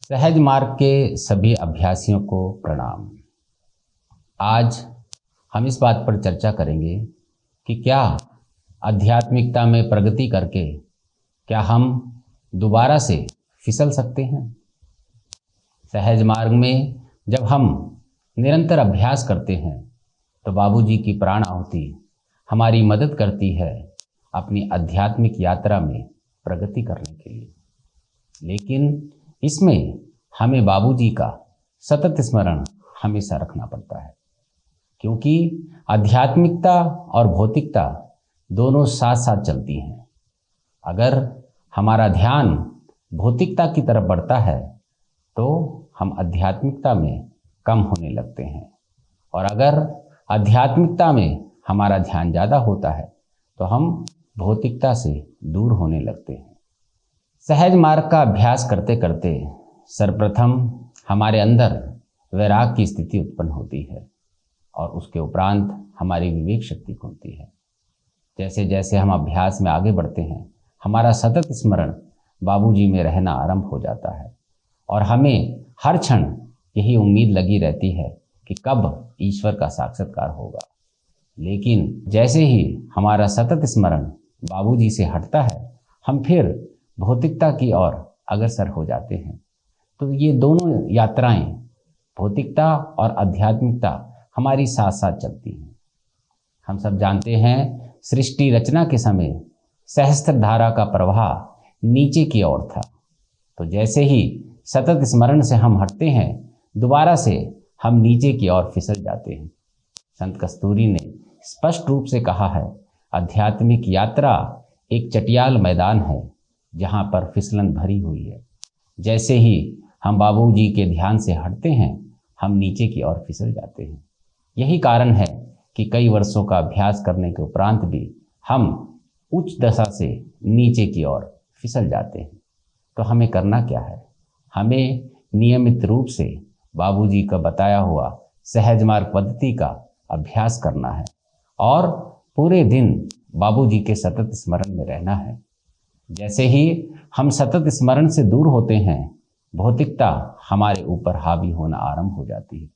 सहज मार्ग के सभी अभ्यासियों को प्रणाम। आज हम इस बात पर चर्चा करेंगे कि क्या आध्यात्मिकता में प्रगति करके क्या हम दोबारा से फिसल सकते हैं। सहज मार्ग में जब हम निरंतर अभ्यास करते हैं तो बाबूजी की प्राण आहुति हमारी मदद करती है अपनी आध्यात्मिक यात्रा में प्रगति करने के लिए। लेकिन इसमें हमें बाबूजी का सतत स्मरण हमेशा रखना पड़ता है, क्योंकि आध्यात्मिकता और भौतिकता दोनों साथ साथ चलती हैं। अगर हमारा ध्यान भौतिकता की तरफ बढ़ता है तो हम आध्यात्मिकता में कम होने लगते हैं, और अगर आध्यात्मिकता में हमारा ध्यान ज़्यादा होता है तो हम भौतिकता से दूर होने लगते हैं। सहज मार्ग का अभ्यास करते करते सर्वप्रथम हमारे अंदर वैराग की स्थिति उत्पन्न होती है और उसके उपरांत हमारी विवेक शक्ति खुलती है। जैसे जैसे हम अभ्यास में आगे बढ़ते हैं, हमारा सतत स्मरण बाबूजी में रहना आरंभ हो जाता है और हमें हर क्षण यही उम्मीद लगी रहती है कि कब ईश्वर का साक्षात्कार होगा। लेकिन जैसे ही हमारा सतत स्मरण बाबूजी से हटता है, हम फिर भौतिकता की ओर अग्रसर हो जाते हैं। तो ये दोनों यात्राएं, भौतिकता और आध्यात्मिकता, हमारी साथ साथ चलती हैं। हम सब जानते हैं, सृष्टि रचना के समय सहस्त्र धारा का प्रवाह नीचे की ओर था। तो जैसे ही सतत स्मरण से हम हटते हैं, दोबारा से हम नीचे की ओर फिसल जाते हैं। संत कस्तूरी ने स्पष्ट रूप से कहा है, आध्यात्मिक यात्रा एक चटियाल मैदान है जहाँ पर फिसलन भरी हुई है। जैसे ही हम बाबूजी के ध्यान से हटते हैं, हम नीचे की ओर फिसल जाते हैं। यही कारण है कि कई वर्षों का अभ्यास करने के उपरांत भी हम उच्च दशा से नीचे की ओर फिसल जाते हैं। तो हमें करना क्या है? हमें नियमित रूप से बाबूजी का बताया हुआ सहज मार्ग पद्धति का अभ्यास करना है और पूरे दिन बाबूजी के सतत स्मरण में रहना है। जैसे ही हम सतत स्मरण से दूर होते हैं, भौतिकता हमारे ऊपर हावी होना आरंभ हो जाती है।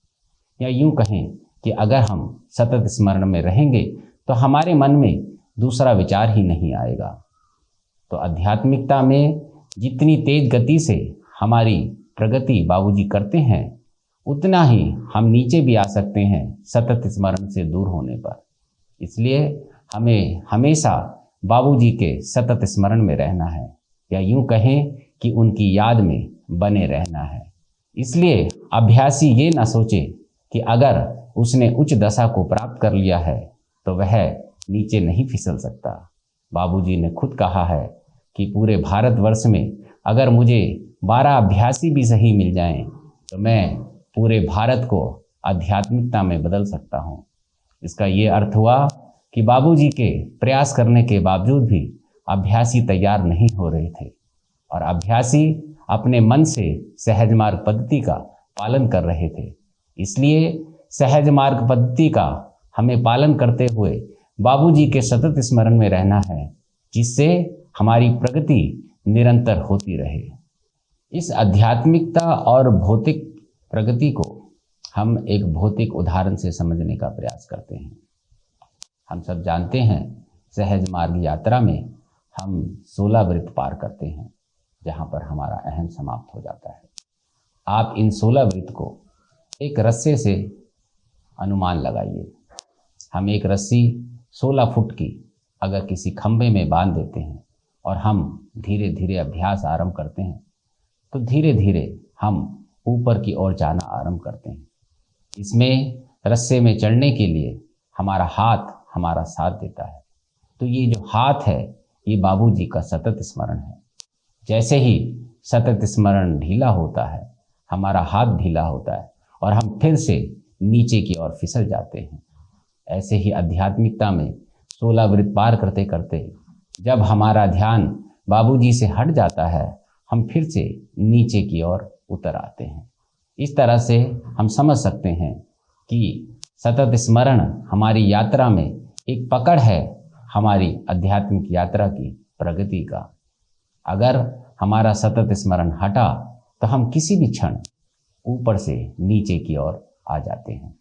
या यूं कहें कि अगर हम सतत स्मरण में रहेंगे तो हमारे मन में दूसरा विचार ही नहीं आएगा। तो आध्यात्मिकता में जितनी तेज गति से हमारी प्रगति बाबूजी करते हैं, उतना ही हम नीचे भी आ सकते हैं सतत स्मरण से दूर होने पर। इसलिए हमें हमेशा बाबूजी के सतत स्मरण में रहना है, या यूं कहें कि उनकी याद में बने रहना है। इसलिए अभ्यासी ये ना सोचे कि अगर उसने उच्च दशा को प्राप्त कर लिया है तो वह नीचे नहीं फिसल सकता। बाबूजी ने खुद कहा है कि पूरे भारतवर्ष में अगर मुझे 12 अभ्यासी भी सही मिल जाएं तो मैं पूरे भारत को आध्यात्मिकता में बदल सकता हूँ। इसका ये अर्थ हुआ कि बाबूजी के प्रयास करने के बावजूद भी अभ्यासी तैयार नहीं हो रहे थे, और अभ्यासी अपने मन से सहज मार्ग पद्धति का पालन कर रहे थे। इसलिए सहज मार्ग पद्धति का हमें पालन करते हुए बाबूजी के सतत स्मरण में रहना है, जिससे हमारी प्रगति निरंतर होती रहे। इस आध्यात्मिकता और भौतिक प्रगति को हम एक भौतिक उदाहरण से समझने का प्रयास करते हैं। हम सब जानते हैं, सहज मार्ग यात्रा में हम 16 वृत्त पार करते हैं, जहाँ पर हमारा अहम समाप्त हो जाता है। आप इन 16 वृत्त को एक रस्से से अनुमान लगाइए। हम एक रस्सी 16 फुट की अगर किसी खंभे में बांध देते हैं और हम धीरे धीरे अभ्यास आरंभ करते हैं, तो धीरे धीरे हम ऊपर की ओर जाना आरंभ करते हैं। इसमें रस्से में चढ़ने के लिए हमारा हाथ हमारा साथ देता है। तो ये जो हाथ है, ये बाबूजी का सतत स्मरण है। जैसे ही सतत स्मरण ढीला होता है, हमारा हाथ ढीला होता है और हम फिर से नीचे की ओर फिसल जाते हैं। ऐसे ही आध्यात्मिकता में 16 वृत्त पार करते करते जब हमारा ध्यान बाबूजी से हट जाता है, हम फिर से नीचे की ओर उतर आते हैं। इस तरह से हम समझ सकते हैं कि सतत स्मरण हमारी यात्रा में एक पकड़ है हमारी आध्यात्मिक यात्रा की प्रगति का। अगर हमारा सतत स्मरण हटा तो हम किसी भी क्षण ऊपर से नीचे की ओर आ जाते हैं।